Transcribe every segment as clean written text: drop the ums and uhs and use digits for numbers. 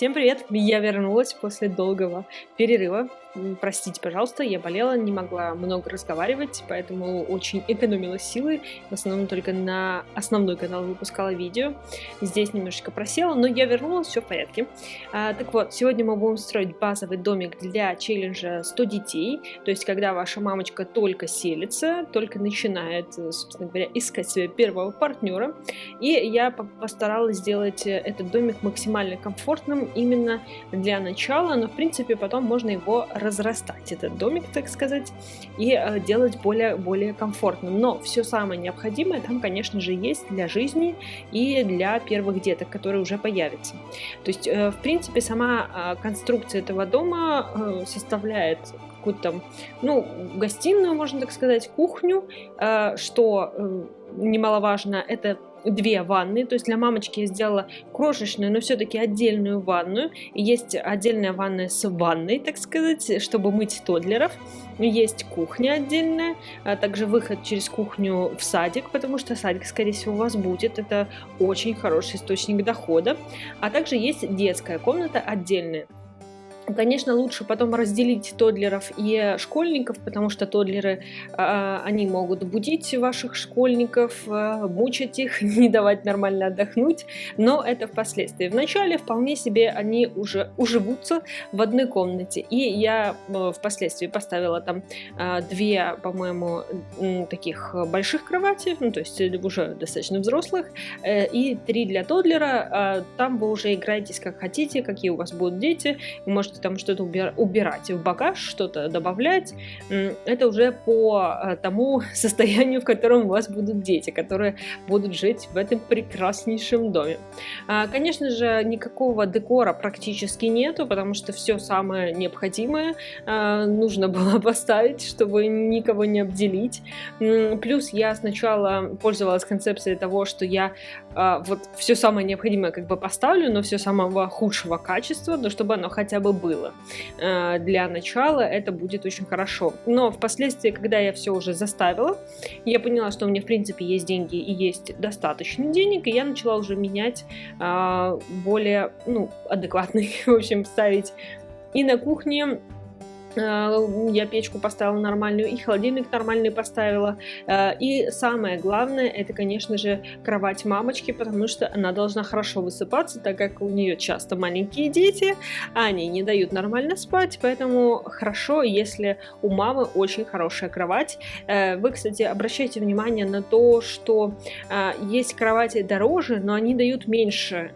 Всем привет! Я вернулась после долгого перерыва. Простите, пожалуйста, я болела, не могла много разговаривать, поэтому очень экономила силы. В основном только на основной канал выпускала видео. Здесь немножечко просела, но я вернулась, все в порядке. Так вот, сегодня мы будем строить базовый домик для челленджа 100 детей. То есть, когда ваша мамочка только селится, только начинает, собственно говоря, искать себе первого партнера. И я постаралась сделать этот домик максимально комфортным именно для начала, но в принципе потом можно его разрастать, этот домик, так сказать, и делать более комфортным. Но все самое необходимое там, конечно же, есть для жизни и для первых деток, которые уже появятся. То есть, в принципе, сама конструкция этого дома составляет какую-то, гостиную, можно так сказать, кухню, что немаловажно, это 2 ванны, то есть для мамочки я сделала крошечную, но все-таки отдельную ванную. И есть отдельная ванная с ванной, так сказать, чтобы мыть тоддлеров. Есть кухня отдельная, а также выход через кухню в садик, потому что садик, скорее всего, у вас будет. Это очень хороший источник дохода. А также есть детская комната отдельная. Конечно, лучше потом разделить тоддлеров и школьников, потому что тоддлеры, они могут будить ваших школьников, мучить их, не давать нормально отдохнуть, но это впоследствии. Вначале вполне себе они уже уживутся в одной комнате, и я впоследствии поставила там 2, по-моему, таких больших кровати, то есть уже достаточно взрослых, и 3 для тоддлера. Там вы уже играетесь как хотите, какие у вас будут дети, вы можете там что-то убирать в багаж, что-то добавлять. Это уже по тому состоянию, в котором у вас будут дети, которые будут жить в этом прекраснейшем доме. Конечно же, никакого декора практически нету, потому что все самое необходимое нужно было поставить, чтобы никого не обделить. Плюс я сначала пользовалась концепцией того, что я вот все самое необходимое как бы поставлю, но все самого худшего качества, но чтобы оно хотя бы было. Для начала это будет очень хорошо. Но впоследствии, когда я все уже заставила, я поняла, что у меня в принципе есть деньги и есть достаточно денег, и я начала уже менять более адекватный, в общем, ставить и на кухне. Я печку поставила нормальную, и холодильник нормальный поставила. И самое главное, это, конечно же, кровать мамочки, потому что она должна хорошо высыпаться, так как у нее часто маленькие дети, а они не дают нормально спать, поэтому хорошо, если у мамы очень хорошая кровать. Вы, кстати, обращайте внимание на то, что есть кровати дороже, но они дают меньше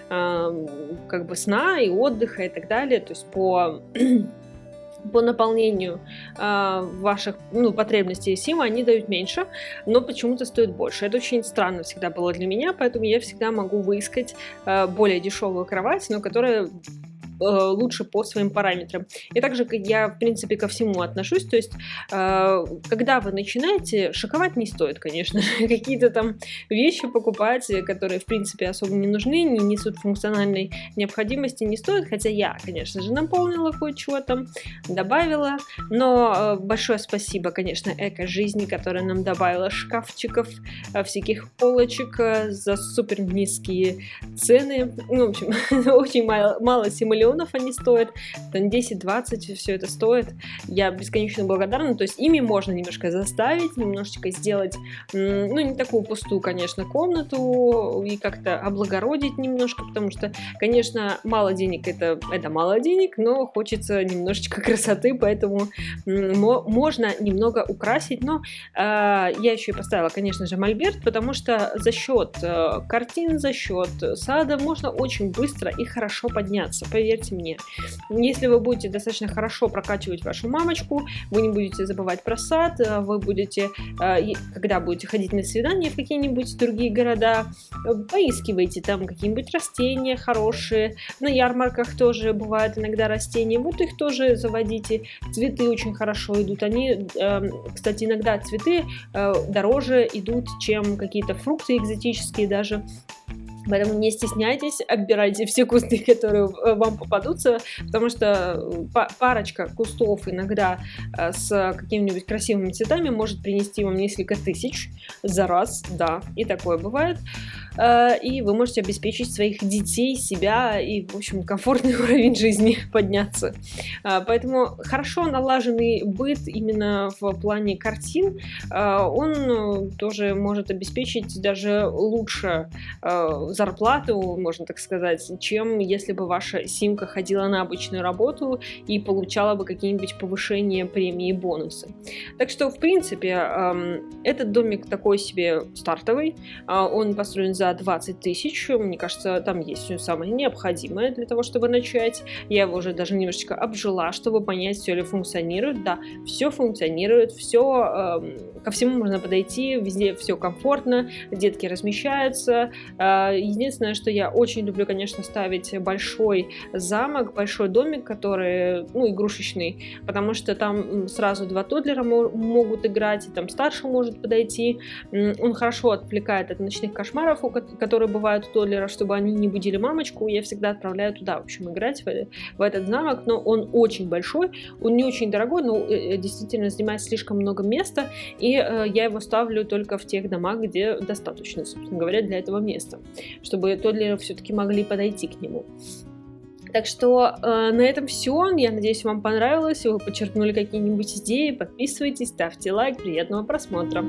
как бы сна и отдыха и так далее, то есть по наполнению ваших потребностей СИМа они дают меньше, но почему-то стоят больше. Это очень странно всегда было для меня, поэтому я всегда могу выискать более дешевую кровать, но которая лучше по своим параметрам. И также я, в принципе, ко всему отношусь, то есть, когда вы начинаете, шиковать не стоит, конечно. Какие-то там вещи покупать, которые, в принципе, особо не нужны, не несут функциональной необходимости, не стоит, хотя я, конечно же, наполнила кое-чего там, добавила, но большое спасибо, конечно, эко-жизни, которая нам добавила шкафчиков, всяких полочек за супер низкие цены. В общем, очень мало симулировок они стоят, 10-20 все это стоит. Я бесконечно благодарна, то есть ими можно немножко заставить, немножечко сделать, не такую пустую, конечно, комнату и как-то облагородить немножко, потому что, конечно, мало денег это мало денег, но хочется немножечко красоты, поэтому можно немного украсить, но я еще и поставила, конечно же, мольберт, потому что за счет картин, за счет сада можно очень быстро и хорошо подняться, поверьте мне. Если вы будете достаточно хорошо прокачивать вашу мамочку, вы не будете забывать про сад, вы будете, когда будете ходить на свидания в какие-нибудь другие города, поискивайте там какие-нибудь растения хорошие, на ярмарках тоже бывают иногда растения, вот их тоже заводите, цветы очень хорошо идут, они, кстати, иногда цветы дороже идут, чем какие-то фрукты экзотические даже. Поэтому не стесняйтесь, отбирайте все кусты, которые вам попадутся, потому что парочка кустов иногда с какими-нибудь красивыми цветами может принести вам несколько тысяч за раз, да, и такое бывает. и вы можете обеспечить своих детей, себя и, в общем, комфортный уровень жизни подняться. Поэтому хорошо налаженный быт именно в плане картин, он тоже может обеспечить даже лучше зарплату, можно так сказать, чем если бы ваша симка ходила на обычную работу и получала бы какие-нибудь повышения, премии, бонусы. Так что, в принципе, этот домик такой себе стартовый, он построен за 20 тысяч, мне кажется, там есть все самое необходимое для того, чтобы начать. Я его уже даже немножечко обжила, чтобы понять, все ли функционирует. Да, все функционирует, все, ко всему можно подойти, везде все комфортно, детки размещаются. Единственное, что я очень люблю, конечно, ставить большой замок, большой домик, который, ну, игрушечный, потому что там сразу 2 тоддлера могут играть, и там старший может подойти. Он хорошо отвлекает от ночных кошмаров, которые бывают у тоддлеров, чтобы они не будили мамочку. Я всегда отправляю туда, в общем, играть в этот замок, но он очень большой, он не очень дорогой, но действительно занимает слишком много места, и я его ставлю только в тех домах, где достаточно, собственно говоря, для этого места, чтобы тоддлеры все-таки могли подойти к нему. Так что на этом все. Я надеюсь, вам понравилось, вы почерпнули какие-нибудь идеи. Подписывайтесь, ставьте лайк. Приятного просмотра!